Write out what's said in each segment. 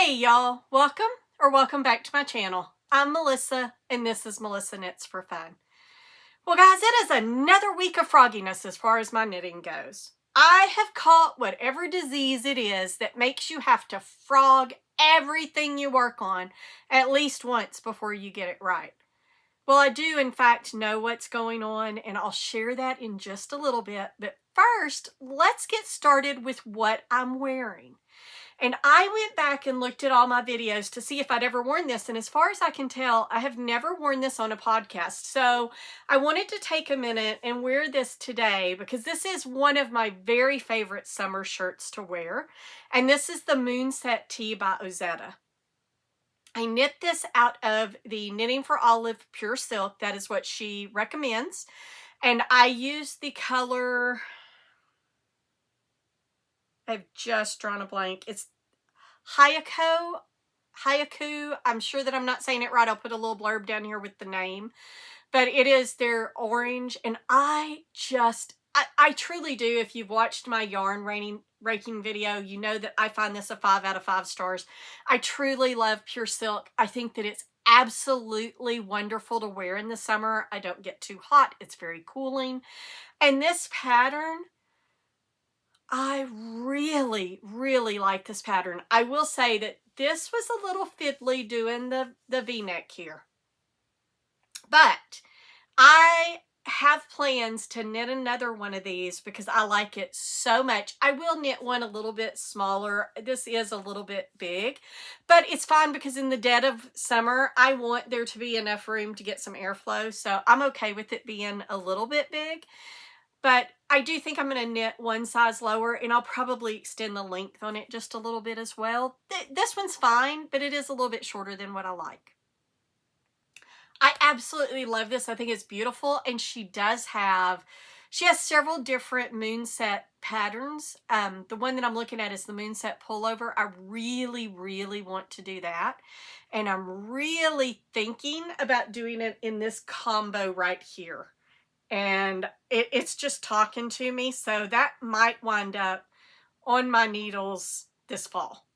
Hey y'all, welcome back to my channel. I'm Melissa and this is Melissa Knits for Fun. Well guys, it is another week of frogginess as far as my knitting goes. I have caught whatever disease it is that makes you have to frog everything you work on at least once before you get it right. Well, I do in fact know what's going on and I'll share that in just a little bit, but first let's get started with what I'm wearing. And I went back and looked at all my videos to see if I'd ever worn this. And as far as I can tell, I have never worn this on a podcast. So I wanted to take a minute and wear this today because this is one of my very favorite summer shirts to wear. And this is the Mosaic Tee by Ozetta. I knit this out of the Knitting for Olive Pure Silk. That is what she recommends. And I use the color... I've just drawn a blank. It's Hyaku. I'm sure that I'm not saying it right. I'll put a little blurb down here with the name. But it is their orange. And I truly do. If you've watched my yarn raking video, you know that I find this a 5 out of 5 stars. I truly love Pure Silk. I think that it's absolutely wonderful to wear in the summer. I don't get too hot. It's very cooling. And this pattern... I really, really like this pattern. I will say that this was a little fiddly doing the V-neck here. But I have plans to knit another one of these because I like it so much. I will knit one a little bit smaller. This is a little bit big, but it's fine because in the dead of summer, I want there to be enough room to get some airflow. So I'm okay with it being a little bit big. But I do think I'm going to knit one size lower and I'll probably extend the length on it just a little bit as well. This one's fine, but it is a little bit shorter than what I like. I absolutely love this. I think it's beautiful. And she has several different moonset patterns. The one that I'm looking at is the moonset pullover. I really, really want to do that. And I'm really thinking about doing it in this combo right here. And it's just talking to me, so that might wind up on my needles this fall.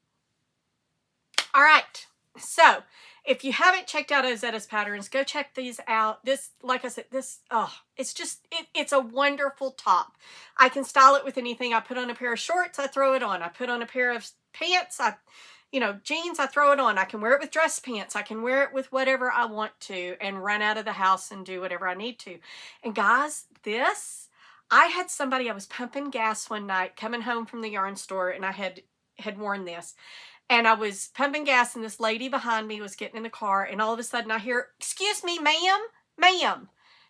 All right, so if you haven't checked out Ozetta's patterns, go check these out. This, like I said, it's a wonderful top. I can style it with anything. I put on a pair of shorts, I throw it on. I put on a pair of pants, jeans, I throw it on. I can wear it with dress pants. I can wear it with whatever I want to and run out of the house and do whatever I need to. And guys, I had somebody, I was pumping gas one night coming home from the yarn store and I had worn this. And I was pumping gas and this lady behind me was getting in the car and all of a sudden I hear, "Excuse me, ma'am."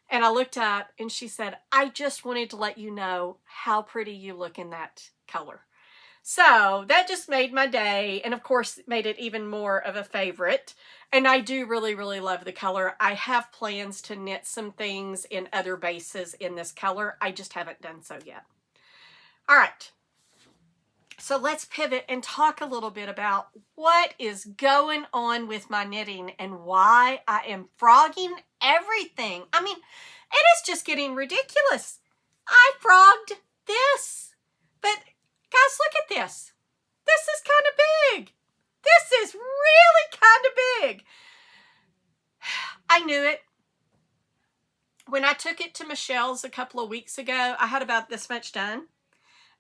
And I looked up and she said, "I just wanted to let you know how pretty you look in that color." So that just made my day, and of course made it even more of a favorite. And I do really, really love the color. I have plans to knit some things in other bases in this color. I just haven't done so yet. All right, so let's pivot and talk a little bit about what is going on with my knitting and why I am frogging everything. I mean, it is just getting ridiculous. I frogged this, but guys, look at this. This is kind of big. This is really kind of big. I knew it. When I took it to Michelle's a couple of weeks ago, I had about this much done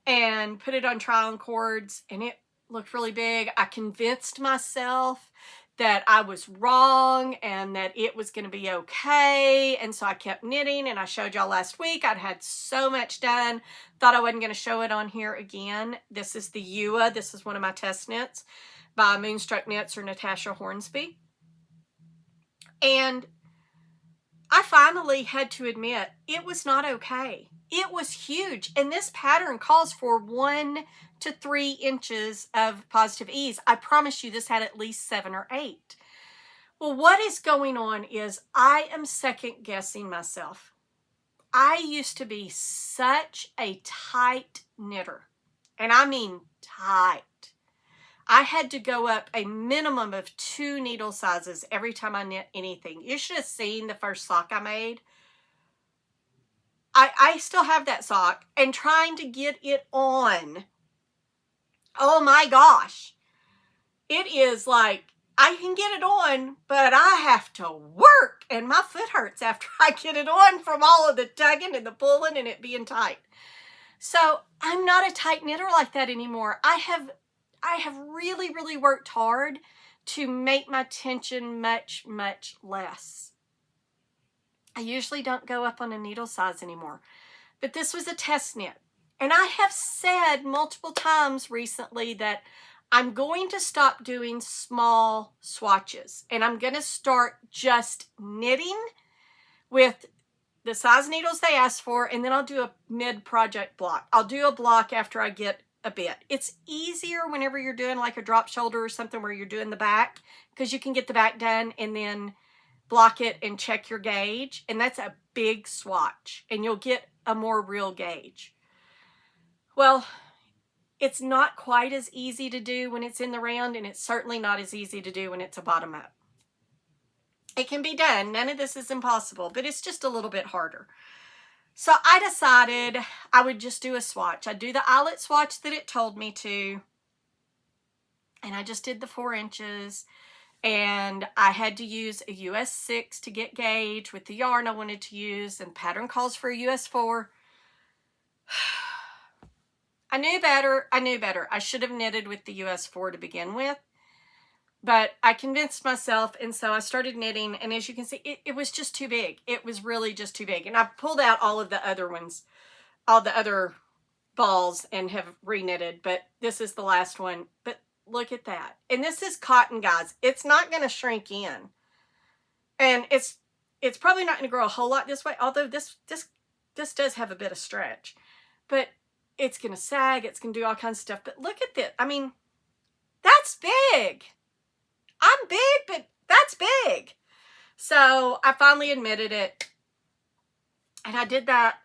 and put it on trial and cords and it looked really big. I convinced myself that I was wrong and that it was going to be okay. And so I kept knitting and I showed y'all last week. I'd had so much done. Thought I wasn't going to show it on here again. This is the Ewa. This is one of my test knits by Moonstruck Knits or Natasha Hornsby. And I finally had to admit it was not okay. It was huge. And this pattern calls for 1 to 3 inches of positive ease. I promise you this had at least 7 or 8. Well, what is going on is I am second guessing myself. I used to be such a tight knitter. And I mean tight. I had to go up a minimum of 2 needle sizes every time I knit anything. You should have seen the first sock I made. I still have that sock and trying to get it on. Oh my gosh. it is like, I can get it on, but I have to work, and my foot hurts after I get it on from all of the tugging and the pulling and it being tight. So I'm not a tight knitter like that anymore. I have really, really worked hard to make my tension much, much less. I usually don't go up on a needle size anymore, but this was a test knit. And I have said multiple times recently that I'm going to stop doing small swatches, and I'm going to start just knitting with the size needles they ask for, and then I'll do a mid-project block. I'll do a block after I get a bit. It's easier whenever you're doing like a drop shoulder or something where you're doing the back, because you can get the back done and then block it and check your gauge, and that's a big swatch, and you'll get a more real gauge. Well, it's not quite as easy to do when it's in the round, and it's certainly not as easy to do when it's a bottom up. It can be done. None of this is impossible, but it's just a little bit harder. So I decided I would just do a swatch. I'd do the eyelet swatch that it told me to, and I just did the 4 inches, and I had to use a US 6 to get gauge with the yarn I wanted to use, and pattern calls for a US 4. I knew better. I should have knitted with the US 4 to begin with. But I convinced myself, and so I started knitting, and as you can see, it was just too big. It was really just too big. And I pulled out all of the other ones, all the other balls, and have re-knitted, but this is the last one. But look at that. And this is cotton, guys. It's not going to shrink in. And it's probably not going to grow a whole lot this way, although this does have a bit of stretch. But it's going to sag. It's going to do all kinds of stuff. But look at this. I mean, that's big. I'm big, but that's big. So I finally admitted it. And I did that.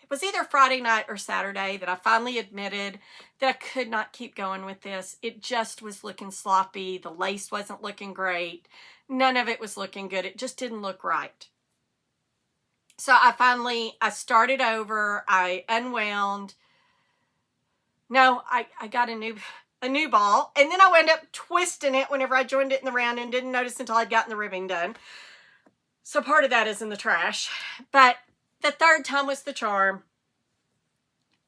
It was either Friday night or Saturday that I finally admitted that I could not keep going with this. It just was looking sloppy. The lace wasn't looking great. None of it was looking good. It just didn't look right. So I started over. I unwound. No, I got a new ball, and then I wound up twisting it whenever I joined it in the round and didn't notice until I'd gotten the ribbing done. So part of that is in the trash, but the third time was the charm.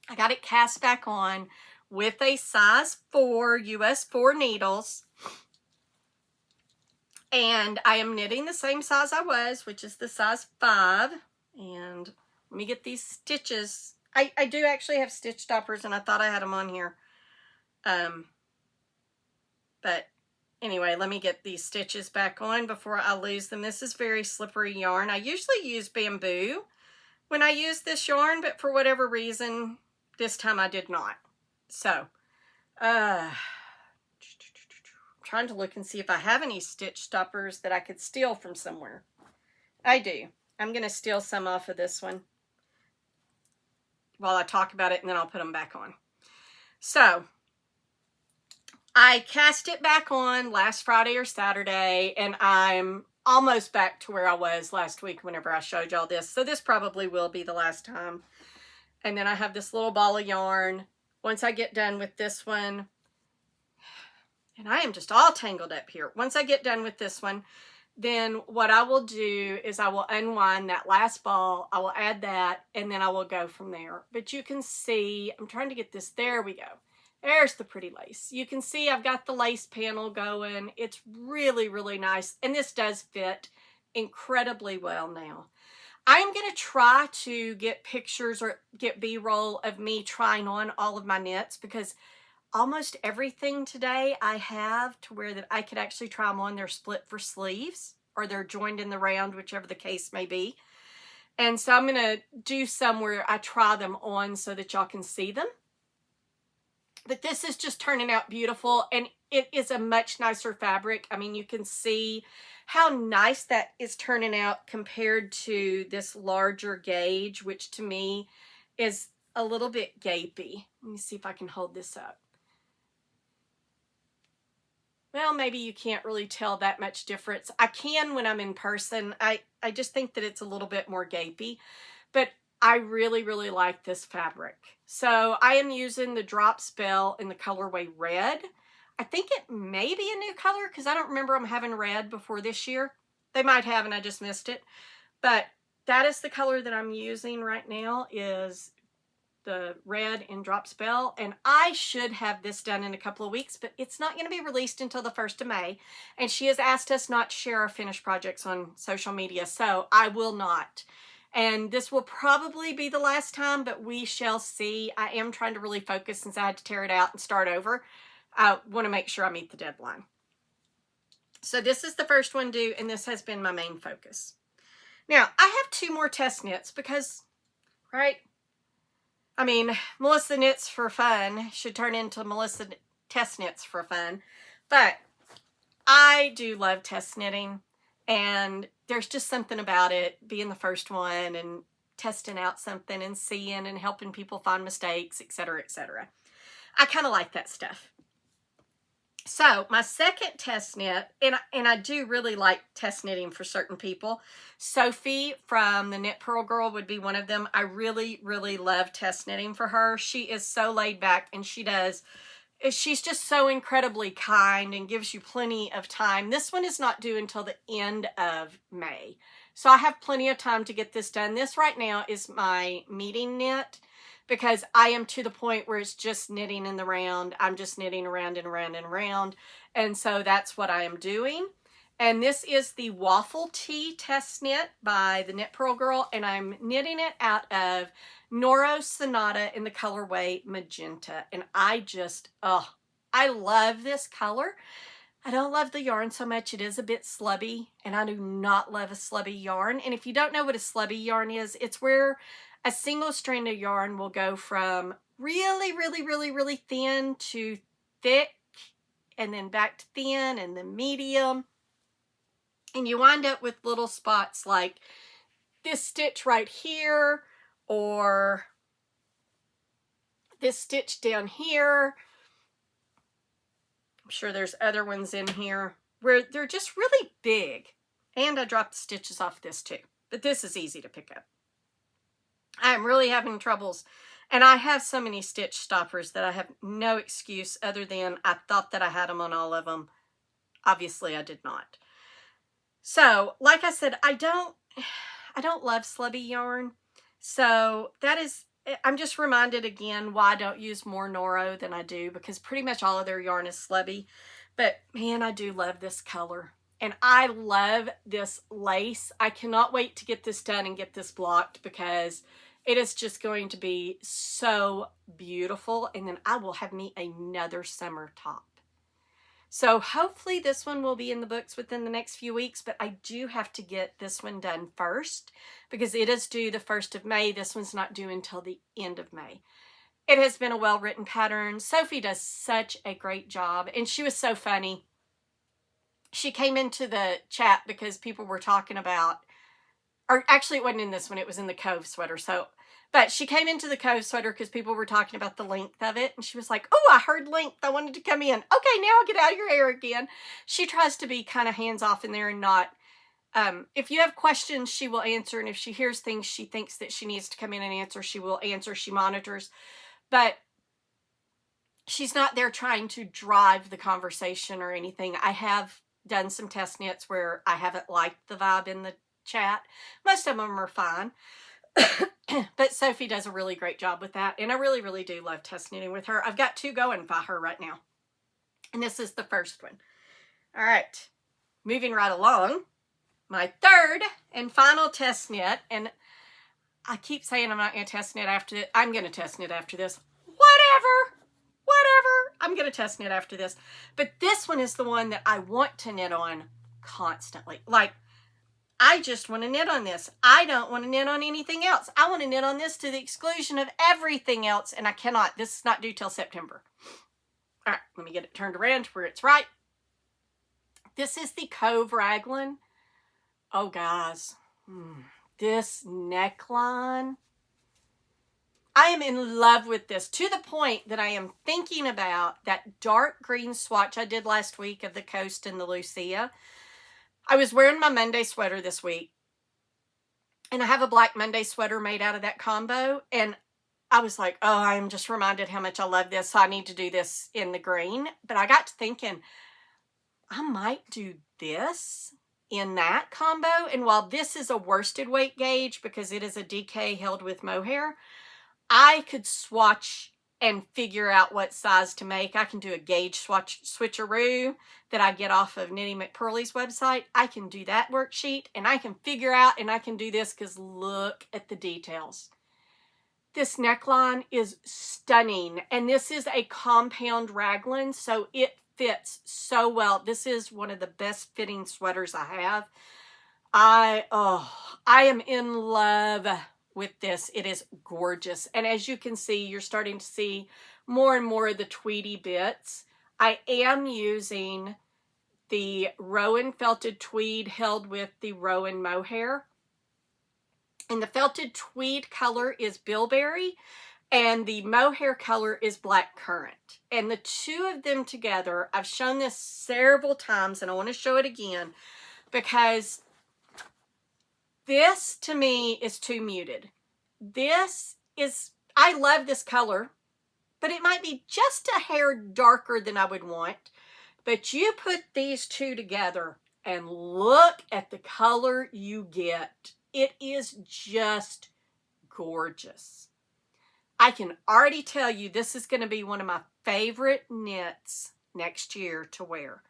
I got it cast back on with a size 4 US 4 needles, and I am knitting the same size I was, which is the size 5. And let me get these stitches. I do actually have stitch stoppers, and I thought I had them on here. But anyway, let me get these stitches back on before I lose them. This is very slippery yarn. I usually use bamboo when I use this yarn, but for whatever reason, this time I did not. So, I'm trying to look and see if I have any stitch stoppers that I could steal from somewhere. I do. I'm going to steal some off of this one while I talk about it, and then I'll put them back on. So, I cast it back on last Friday or Saturday, and I'm almost back to where I was last week whenever I showed y'all this. So this probably will be the last time. And then I have this little ball of yarn. Once I get done with this one, and I am just all tangled up here. Once I get done with this one, then what I will do is I will unwind that last ball. I will add that, and then I will go from there. But you can see, I'm trying to get this, there we go. There's the pretty lace. You can see I've got the lace panel going. It's really, really nice. And this does fit incredibly well now. I'm going to try to get pictures or get B-roll of me trying on all of my knits, because almost everything today I have to where that I could actually try them on. They're split for sleeves, or they're joined in the round, whichever the case may be. And so I'm going to do some where I try them on so that y'all can see them. But this is just turning out beautiful, and it is a much nicer fabric. I mean, you can see how nice that is turning out compared to this larger gauge, which to me is a little bit gapey. Let me see if I can hold this up. Well, maybe you can't really tell that much difference. I can when I'm in person. I just think that it's a little bit more gapey, but I really, really like this fabric. So I am using the Drop Spell in the colorway red. I think it may be a new color because I don't remember them having red before this year. They might have and I just missed it. But that is the color that I'm using right now, is the red in Drop Spell. And I should have this done in a couple of weeks, but it's not going to be released until the 1st of May. And she has asked us not to share our finished projects on social media, so I will not. And this will probably be the last time, but we shall see. I am trying to really focus since I had to tear it out and start over. I want to make sure I meet the deadline. So this is the first one due, and this has been my main focus. Now, I have 2 more test knits because, right? I mean, Melissa Knits for Fun should turn into Melissa Test Knits for Fun. But I do love test knitting, and there's just something about it, being the first one and testing out something and seeing and helping people find mistakes, etc., etc. I kind of like that stuff. So my second test knit, and I do really like test knitting for certain people. Sophie from the Knit Pearl Girl would be one of them. I really, really love test knitting for her. She is so laid back, and she's just so incredibly kind and gives you plenty of time. This one is not due until the end of May. So I have plenty of time to get this done. This right now is my meeting knit, because I am to the point where it's just knitting in the round. I'm just knitting around and around and around. And so that's what I am doing. And this is the Waffle Tee test knit by the Knit Pearl Girl. And I'm knitting it out of Noro Sonata in the colorway Magenta. And I just, I love this color. I don't love the yarn so much. It is a bit slubby, and I do not love a slubby yarn. And if you don't know what a slubby yarn is, it's where a single strand of yarn will go from really, really, really, really thin to thick, and then back to thin, and then medium. And you wind up with little spots like this stitch right here, or this stitch down here. I'm sure there's other ones in here where they're just really big. And I dropped the stitches off this too, but this is easy to pick up. I'm really having troubles, and I have so many stitch stoppers that I have no excuse other than I thought that I had them on all of them. Obviously I did not. So like I said, I don't love slubby yarn. So that is, I'm just reminded again why I don't use more Noro than I do, because pretty much all of their yarn is slubby. But man, I do love this color. And I love this lace. I cannot wait to get this done and get this blocked, because it is just going to be so beautiful. And then I will have me another summer top. So hopefully this one will be in the books within the next few weeks, but I do have to get this one done first because it is due the 1st of May. This one's not due until the end of May. It has been a well-written pattern. Sophie does such a great job, and she was so funny. She came into the chat because people were talking about, or actually it wasn't in this one, it was in the Cove sweater. But she came into the Cove sweater because people were talking about the length of it. And she was like, oh, I heard length. I wanted to come in. Okay, now I'll get out of your hair again. She tries to be kind of hands-off in there and not, if you have questions, she will answer. And if she hears things she thinks that she needs to come in and answer, she will answer. She monitors. But she's not there trying to drive the conversation or anything. I have done some test knits where I haven't liked the vibe in the chat. Most of them are fine. But Sophie does a really great job with that. And I really, really do love test knitting with her. I've got 2 going by her right now. And this is the first one. All right. Moving right along. My third and final test knit. And I keep saying I'm not going to test knit after this. I'm going to test knit after this. Whatever. I'm going to test knit after this. But this one is the one that I want to knit on constantly. Like, I just want to knit on this. I don't want to knit on anything else. I want to knit on this to the exclusion of everything else, and I cannot. This is not due till September. All right, let me get it turned around to where it's right. This is the Cove Raglan. Oh, guys. This neckline. I am in love with this, to the point that I am thinking about that dark green swatch I did last week of the Coast and the Lucia. I was wearing my Monday sweater this week, and I have a black Monday sweater made out of that combo, and I was like, oh, I'm just reminded how much I love this, so I need to do this in the green. But I got to thinking, I might do this in that combo. And while this is a worsted weight gauge because it is a DK held with mohair, I could swatch and figure out what size to make. I can do a gauge switcheroo that I get off of Knitting McPurley's website. I can do that worksheet and I can figure out, and I can do this because look at the details. This neckline is stunning, and this is a compound raglan, so it fits so well. This is one of the best fitting sweaters I have. I am in love with this. It is gorgeous, and as you can see, you're starting to see more and more of the tweedy bits. I am using the Rowan felted tweed held with the Rowan mohair. And the felted tweed color is bilberry, and the mohair color is black currant. And the two of them together, I've shown this several times, and I want to show it again, because this to me is too muted. This is, I love this color, but it might be just a hair darker than I would want. But you put these two together and look at the color you get. It is just gorgeous. I can already tell you this is going to be one of my favorite knits next year to wear.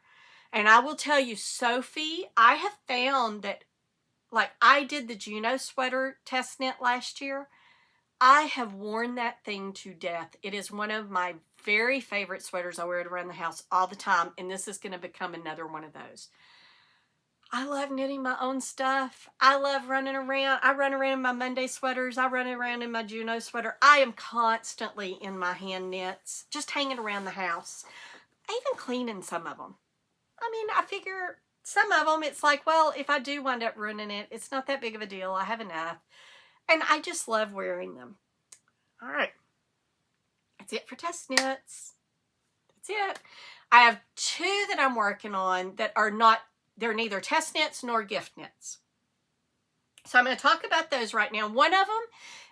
And I will tell you, Sophie, I have found that, like I did the Juno sweater test knit last year. I have worn that thing to death. It is one of my very favorite sweaters. I wear it around the house all the time. And this is going to become another one of those. I love knitting my own stuff. I love running around. I run around in my Monday sweaters. I run around in my Juno sweater. I am constantly in my hand knits, just hanging around the house. I even cleaning some of them. I mean, I figure some of them, it's like, well, if I do wind up ruining it, it's not that big of a deal. I have enough. And I just love wearing them. All right. That's it for test knits. That's it. I have two that I'm working on that are not, they're neither test knits nor gift knits. So I'm going to talk about those right now. One of them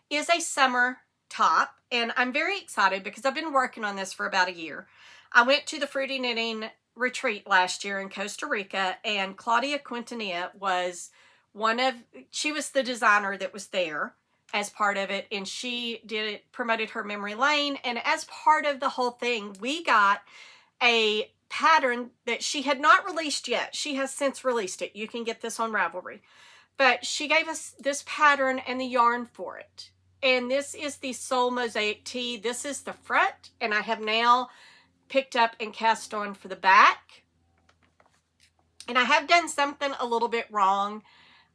is a summer top, and I'm very excited because I've been working on this for about a year. I went to the Fruity Knitting retreat last year in Costa Rica, and Claudia Quintanilla was she was the designer that was there as part of it, and she promoted her memory lane, and as part of the whole thing, we got a pattern that she had not released yet. She has since released it. You can get this on Ravelry. But she gave us this pattern and the yarn for it. And this is the Soul Mosaic Tee. This is the front, and I have now picked up and cast on for the back. And I have done something a little bit wrong.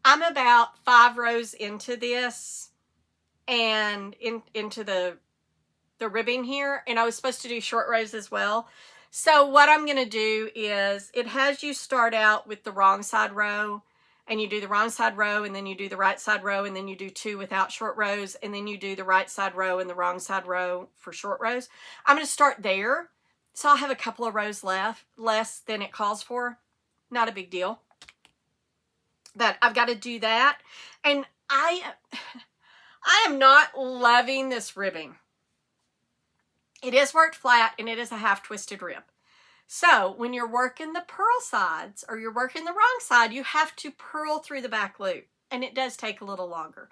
I'm about 5 rows into this and into the ribbing here, and I was supposed to do short rows as well. So what I'm going to do is, it has you start out with the wrong side row, and you do the wrong side row, and then you do the right side row, and then you do 2 without short rows, and then you do the right side row and the wrong side row for short rows. I'm going to start there. So I'll have a couple of rows less than it calls for. Not a big deal. But I've got to do that. And I am not loving this ribbing. It is worked flat, and it is a half twisted rib. So when you're working the purl sides, or you're working the wrong side, you have to purl through the back loop, and it does take a little longer.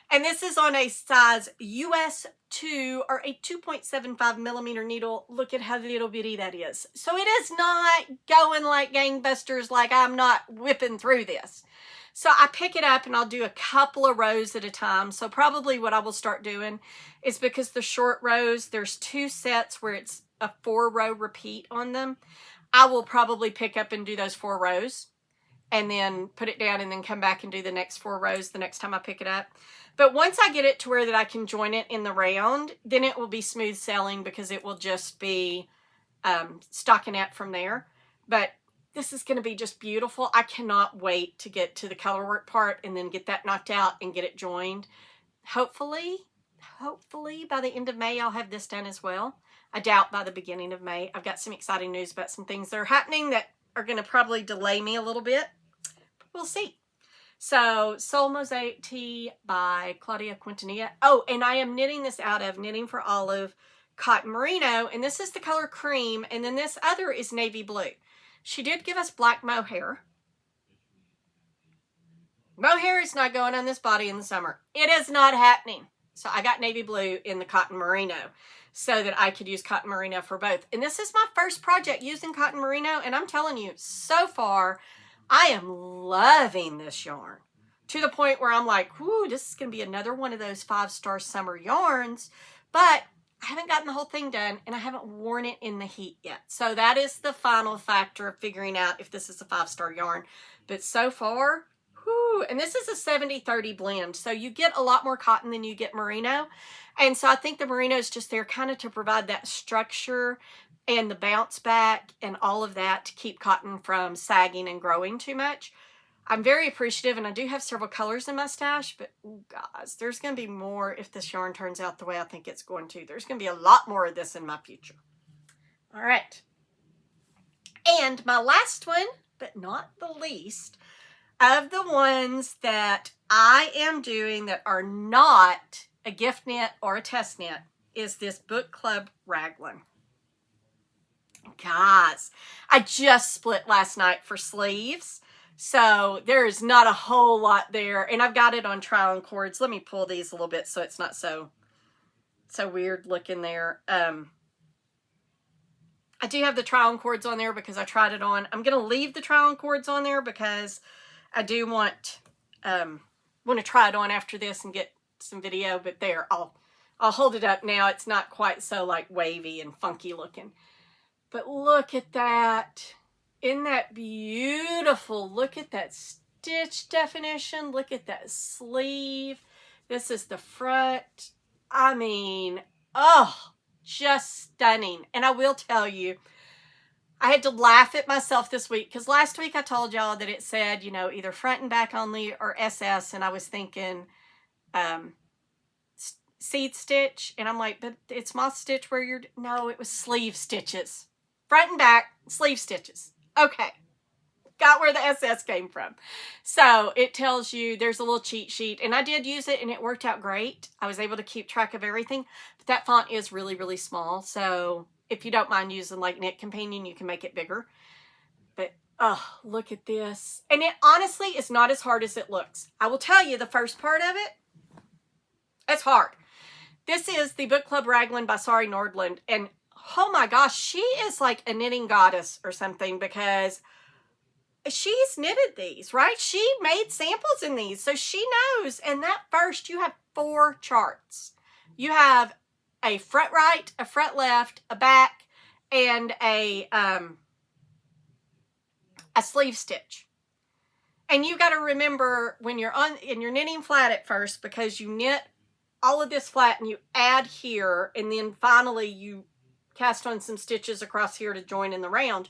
And this is on a size US 2, or a 2.75 millimeter needle. Look at how little bitty that is. So it is not going like gangbusters, like I'm not whipping through this. So I pick it up and I'll do a couple of rows at a time. So probably what I will start doing is, because the short rows, there's 2 sets where it's a 4-row repeat on them. I will probably pick up and do those 4 rows and then put it down and then come back and do the next 4 rows the next time I pick it up. But once I get it to where that I can join it in the round, then it will be smooth sailing, because it will just be stockinette from there. But this is going to be just beautiful. I cannot wait to get to the color work part and then get that knocked out and get it joined. Hopefully by the end of May, I'll have this done as well. I doubt by the beginning of May. I've got some exciting news about some things that are happening that are going to probably delay me a little bit. But we'll see. So Soul Mosaic Tee by Claudia Quintanilla. Oh, and I am knitting this out of Knitting for Olive Cotton Merino, and this is the color cream, and then this other is navy blue. She did give us black mohair. Mohair is not going on this body in the summer. It is not happening. So I got navy blue in the cotton merino so that I could use cotton merino for both. And this is my first project using cotton merino, and I'm telling you, so far, I am loving this yarn to the point where I'm like, whoo, this is going to be another one of those 5-star summer yarns, but I haven't gotten the whole thing done, and I haven't worn it in the heat yet. So that is the final factor of figuring out if this is a 5-star yarn. But so far, whoo, and this is a 70-30 blend, so you get a lot more cotton than you get merino. And so I think the merino is just there kind of to provide that structure and the bounce back and all of that to keep cotton from sagging and growing too much. I'm very appreciative, and I do have several colors in my stash, but ooh, guys, there's going to be more if this yarn turns out the way I think it's going to. There's going to be a lot more of this in my future. All right. And my last one, but not the least, of the ones that I am doing that are not a gift knit or a test knit is this Bookclub Raglan. Guys, I just split last night for sleeves, so there's not a whole lot there, and I've got it on trial and cords. Let me pull these a little bit so it's not so weird looking there. I do have the trial and cords on there because I tried it on. I'm going to leave the trial and cords on there because I do want to try it on after this and get some video, but there, I'll hold it up now. It's not quite so like wavy and funky looking. But look at that. Isn't that beautiful? Look at that stitch definition. Look at that sleeve. This is the front. I mean, oh, just stunning. And I will tell you, I had to laugh at myself this week because last week I told y'all that it said, you know, either front and back only or SS. And I was thinking seed stitch. And I'm like, but it's moth stitch where you're, no, it was sleeve stitches. Front and back, sleeve stitches. Okay. Got where the SS came from. So it tells you there's a little cheat sheet. And I did use it and it worked out great. I was able to keep track of everything. But that font is really, really small. So if you don't mind using like Knit Companion, you can make it bigger. But, oh, look at this. And it honestly is not as hard as it looks. I will tell you the first part of it, it's hard. This is the Bookclub Raglan by Sari Nordland. And oh my gosh, she is like a knitting goddess or something because she's knitted these, right? She made samples in these, so she knows. And that first, you have 4 charts. You have a front right, a front left, a back, and a sleeve stitch. And you got to remember when you're on and you're knitting flat at first, because you knit all of this flat and you add here, and then finally you cast on some stitches across here to join in the round.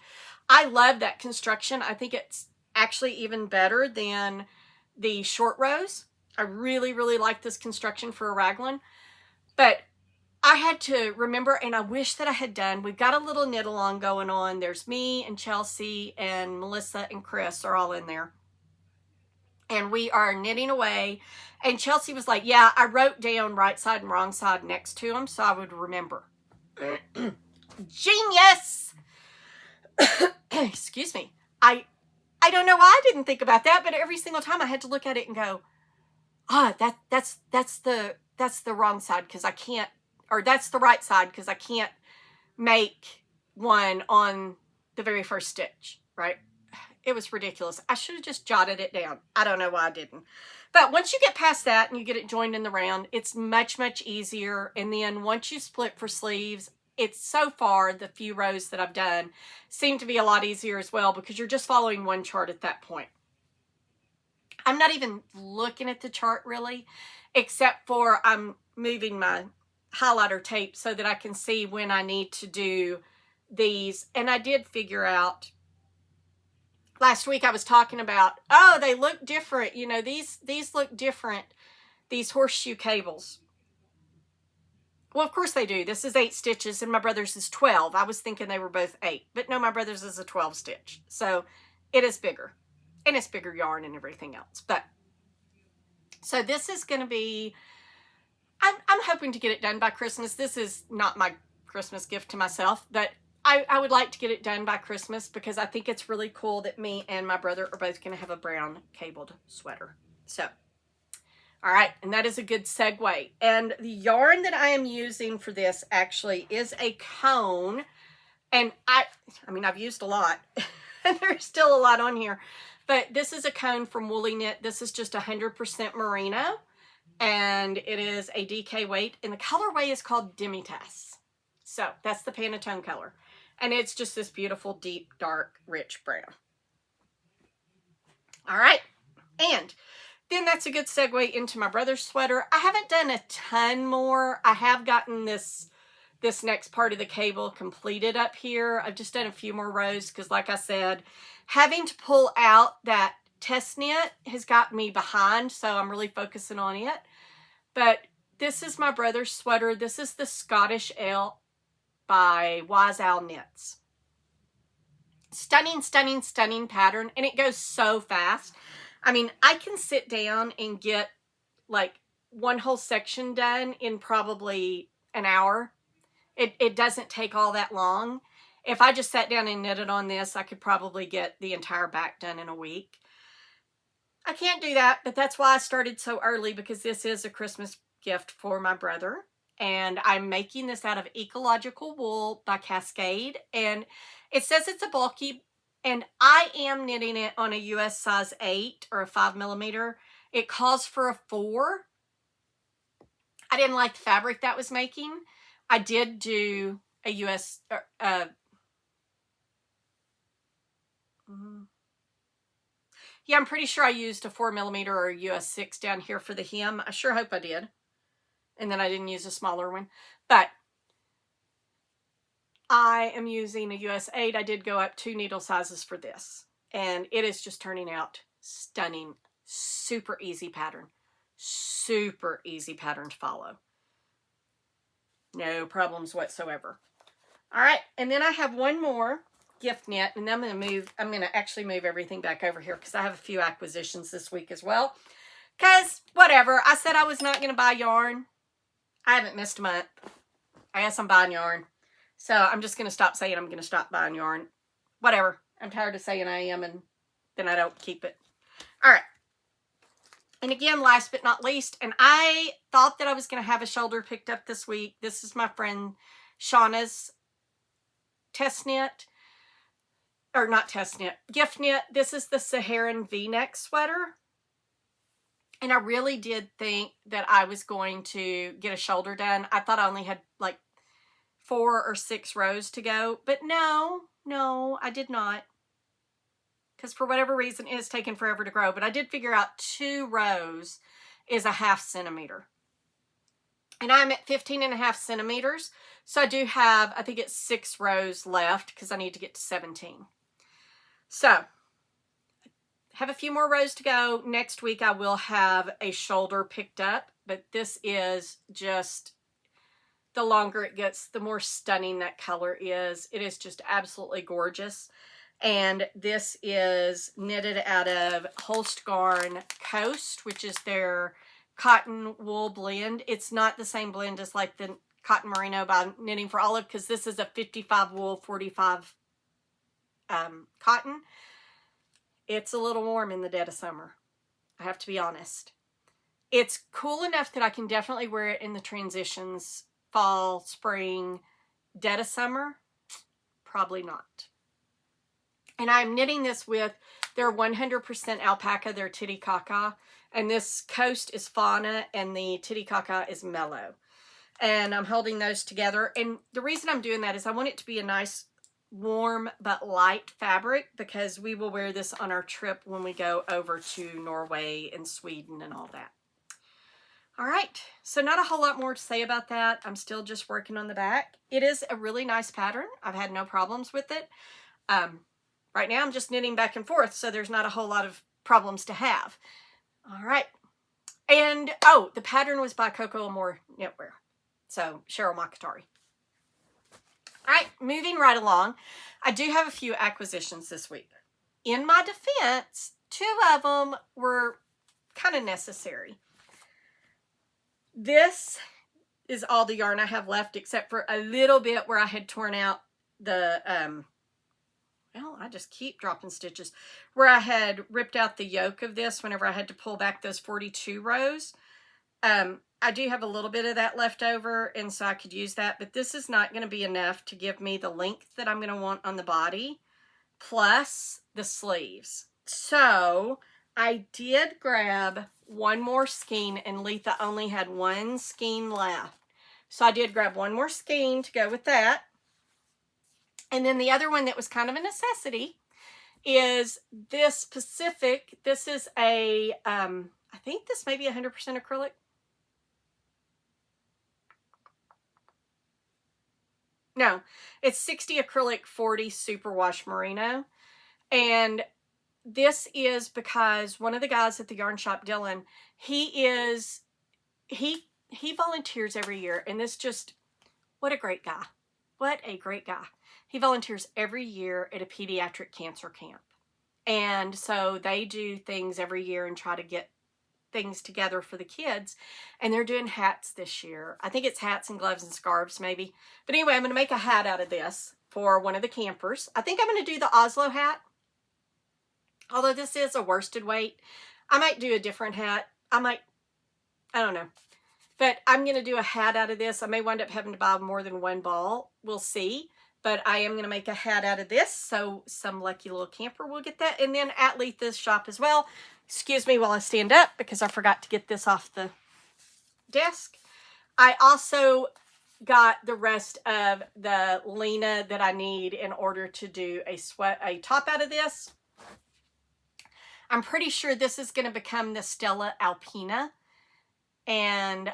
I love that construction. I think it's actually even better than the short rows. I really, really like this construction for a raglan. But I had to remember, and I wish that I had done, we've got a little knit along going on. There's me and Chelsea and Melissa and Chris are all in there. And we are knitting away. And Chelsea was like, yeah, I wrote down right side and wrong side next to them so I would remember. Genius! Excuse me. I don't know why I didn't think about that, but every single time I had to look at it and go, that's the wrong side because I can't, or that's the right side because I can't make one on the very first stitch, right? It was ridiculous. I should have just jotted it down. I don't know why I didn't. But once you get past that and you get it joined in the round, it's much, much easier. And then once you split for sleeves, it's so far, the few rows that I've done seem to be a lot easier as well because you're just following one chart at that point. I'm not even looking at the chart really, except for I'm moving my highlighter tape so that I can see when I need to do these. And I did figure out, last week I was talking about, oh, they look different. You know, these look different, these horseshoe cables. Well, of course they do. This is 8 stitches and my brother's is 12. I was thinking they were both 8, but no, my brother's is a 12 stitch. So it is bigger and it's bigger yarn and everything else. But So this is going to be, I'm hoping to get it done by Christmas. This is not my Christmas gift to myself, but I would like to get it done by Christmas because I think it's really cool that me and my brother are both going to have a brown cabled sweater. So, all right, and that is a good segue. And the yarn that I am using for this actually is a cone. And I mean, I've used a lot, and there's still a lot on here. But this is a cone from Woolly Knit. This is just 100% merino, and it is a DK weight, and the colorway is called Demi-Tasse. So that's the Pantone color. And it's just this beautiful, deep, dark, rich brown. All right. And then that's a good segue into my brother's sweater. I haven't done a ton more. I have gotten this next part of the cable completed up here. I've just done a few more rows because, like I said, having to pull out that test knit has got me behind, so I'm really focusing on it. But this is my brother's sweater. This is the Scottish Ale by Wise Owl Knits. Stunning, stunning, stunning pattern, and it goes so fast. I mean, I can sit down and get like one whole section done in probably an hour. It doesn't take all that long. If I just sat down and knitted on this, I could probably get the entire back done in a week. I can't do that, but that's why I started so early, because this is a Christmas gift for my brother. And I'm making this out of Ecological Wool by Cascade. And it says it's a bulky, and I am knitting it on a US size 8 or a 5mm. It calls for a 4. I didn't like the fabric that was making. I did do a US, yeah, I'm pretty sure I used a 4mm or a US 6 down here for the hem. I sure hope I did. And then I didn't use a smaller one. But I am using a US 8. I did go up 2 needle sizes for this. And it is just turning out stunning. Super easy pattern. Super easy pattern to follow. No problems whatsoever. All right, and then I have one more gift knit, and then I'm going to actually move everything back over here because I have a few acquisitions this week as well. Because, whatever, I said I was not going to buy yarn. I haven't missed a month. I guess I'm buying yarn. So I'm just going to stop saying I'm going to stop buying yarn. Whatever. I'm tired of saying I am, and then I don't keep it. All right. And again, last but not least, and I thought that I was going to have a shoulder picked up this week. This is my friend Shauna's test knit. Or not test knit, gift knit. This is the Saharan V-Neck sweater. And I really did think that I was going to get a shoulder done. I thought I only had like 4 or 6 rows to go. But no, I did not. Because for whatever reason, it has taken forever to grow. But I did figure out 2 rows is a 0.5 centimeter. And I'm at 15.5 centimeters. So I do have, I think it's 6 rows left because I need to get to 17. So, have a few more rows to go. Next week I will have a shoulder picked up, but this is just, the longer it gets, the more stunning that color is. It is just absolutely gorgeous. And this is knitted out of Holst Garn Coast, which is their cotton wool blend. It's not the same blend as like the Cotton Merino by Knitting for Olive, because this is a 55 wool, 45 cotton. It's a little warm in the dead of summer. I have to be honest. It's cool enough that I can definitely wear it in the transitions, fall, spring, dead of summer. Probably not. And I'm knitting this with their 100% alpaca, their Titicaca. And this Coast is Fauna and the Titicaca is Mellow. And I'm holding those together. And the reason I'm doing that is I want it to be a nice, warm but light fabric, because we will wear this on our trip when we go over to Norway and Sweden and all that. All right, so not a whole lot more to say about that. I'm still just working on the back. It is a really nice pattern. I've had no problems with it. Right now I'm just knitting back and forth, so there's not a whole lot of problems to have. All right, and oh, the pattern was by Coco Amore Knitwear, so Cheryl Makatari. All right, moving right along. I do have a few acquisitions this week. In my defense, 2 of them were kind of necessary. This is all the yarn I have left, except for a little bit where I had torn out the, well, I just keep dropping stitches, where I had ripped out the yoke of this whenever I had to pull back those 42 rows. I do have a little bit of that left over, and so I could use that, but this is not going to be enough to give me the length that I'm going to want on the body, plus the sleeves. So I did grab one more skein, and Letha only had one skein left. So I did grab one more skein to go with that. And then the other one that was kind of a necessity is this Pacific. This is a, I think this may be 100% acrylic. No, it's 60 acrylic, 40 superwash merino. And this is because one of the guys at the yarn shop, Dylan, he volunteers every year. And this just, what a great guy. What a great guy. He volunteers every year at a pediatric cancer camp. And so they do things every year and try to get things together for the kids. And they're doing hats this year. I think it's hats and gloves and scarves maybe. But anyway, I'm going to make a hat out of this for one of the campers. I think I'm going to do the Oslo hat. Although this is a worsted weight. I might do a different hat. I don't know. But I'm going to do a hat out of this. I may wind up having to buy more than one ball. We'll see. But I am going to make a hat out of this. So some lucky little camper will get that. And then at Letha's shop as well. Excuse me while I stand up because I forgot to get this off the desk. I also got the rest of the Lena that I need in order to do a top out of this. I'm pretty sure this is going to become the Stella Alpina. And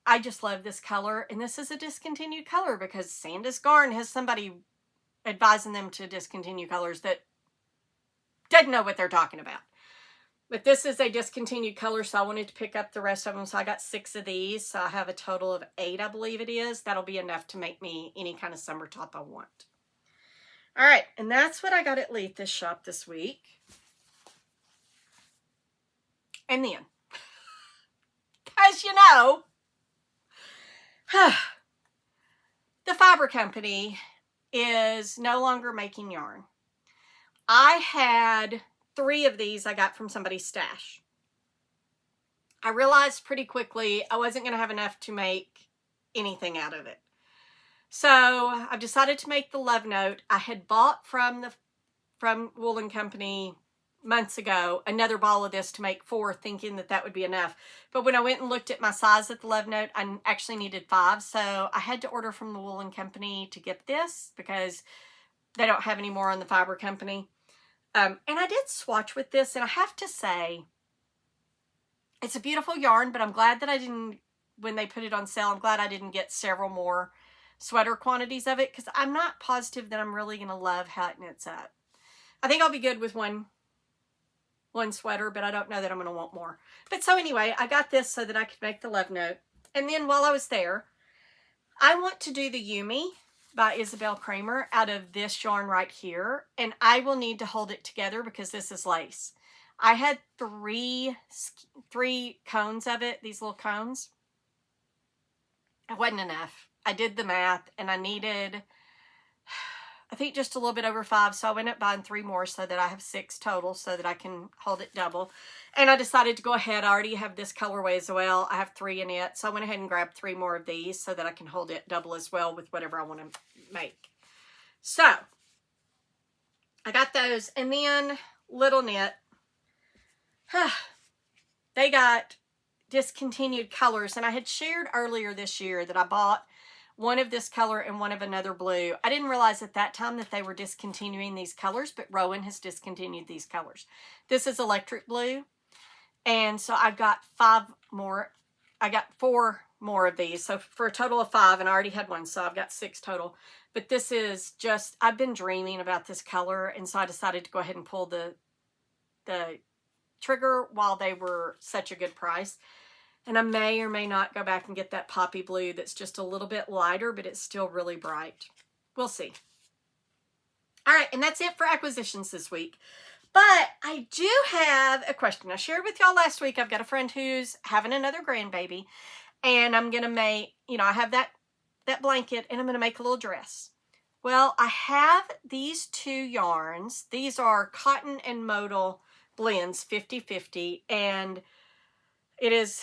I just love this color. And this is a discontinued color because Sandus Garn has somebody advising them to discontinue colors that doesn't know what they're talking about. But this is a discontinued color, so I wanted to pick up the rest of them. So I got 6 of these. So I have a total of 8, I believe it is. That'll be enough to make me any kind of summer top I want. All right, and that's what I got at Letha's shop this week. And then, as you know, the fiber company is no longer making yarn. I had 3 of these I got from somebody's stash. I realized pretty quickly I wasn't going to have enough to make anything out of it. So I've decided to make the Love Note. I had bought from Woolen Company months ago another ball of this to make 4, thinking that that would be enough. But when I went and looked at my size at the Love Note, I actually needed 5. So I had to order from the Woolen Company to get this because they don't have any more on the Fiber Company. And I did swatch with this, and I have to say, it's a beautiful yarn, but I'm glad that I didn't, when they put it on sale, I'm glad I didn't get several more sweater quantities of it, because I'm not positive that I'm really going to love how it knits up. I think I'll be good with one sweater, but I don't know that I'm going to want more. But so anyway, I got this so that I could make the Love Note. And then while I was there, I want to do the Yumi by Isabel Kramer out of this yarn right here. And I will need to hold it together because this is lace. I had 3 cones of it, these little cones. It wasn't enough. I did the math and I needed, I think, just a little bit over 5. So I went up buying 3 more so that I have 6 total so that I can hold it double. And I decided to go ahead. I already have this colorway as well. I have 3 in it. So I went ahead and grabbed 3 more of these so that I can hold it double as well with whatever I want to make. So I got those. And then Little Knit. They got discontinued colors. And I had shared earlier this year that I bought one of this color and one of another blue. I didn't realize at that time that they were discontinuing these colors, but Rowan has discontinued these colors. This is electric blue. And so I got 5 more. I got 4 more of these. So for a total of 5, and I already had 1. So I've got 6 total. But this is just, I've been dreaming about this color. And so I decided to go ahead and pull the trigger while they were such a good price. And I may or may not go back and get that poppy blue that's just a little bit lighter, but it's still really bright. We'll see. All right, and that's it for acquisitions this week. But I do have a question. I shared with y'all last week, I've got a friend who's having another grandbaby. and I'm going to make, you know, I have that blanket, and I'm going to make a little dress. Well, I have these 2 yarns. These are cotton and modal blends, 50-50, and it is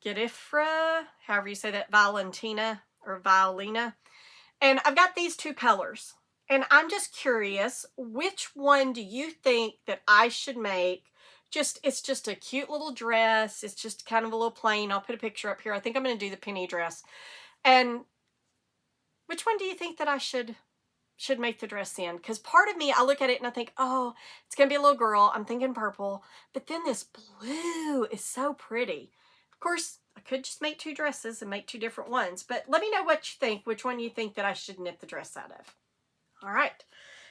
Gedifra, however you say that, Valentina or Violina. And I've got these 2 colors, and I'm just curious, which one do you think that I should make? It's just a cute little dress. It's just kind of a little plain. I'll put a picture up here. I think I'm going to do the penny dress. And which one do you think that I should make the dress in? Because part of me, I look at it and I think, oh, it's going to be a little girl. I'm thinking purple. But then this blue is so pretty. Of course, I could just make 2 dresses and make 2 different ones. But let me know what you think, which one you think that I should knit the dress out of. All right.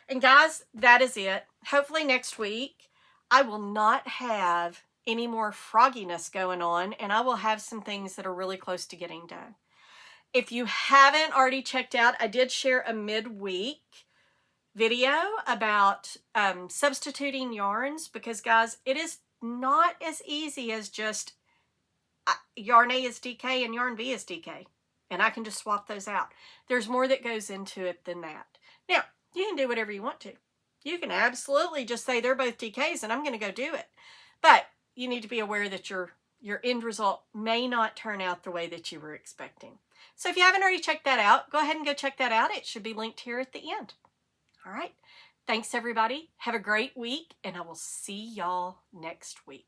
And guys, that is it. Hopefully next week, I will not have any more frogginess going on, and I will have some things that are really close to getting done. If you haven't already checked out, I did share a midweek video about substituting yarns, because guys, it is not as easy as just yarn A is DK and yarn B is DK, and I can just swap those out. There's more that goes into it than that. Now, you can do whatever you want to. You can absolutely just say they're both DKs and I'm going to go do it. But you need to be aware that your end result may not turn out the way that you were expecting. So if you haven't already checked that out, go ahead and go check that out. It should be linked here at the end. All right. Thanks, everybody. Have a great week, and I will see y'all next week.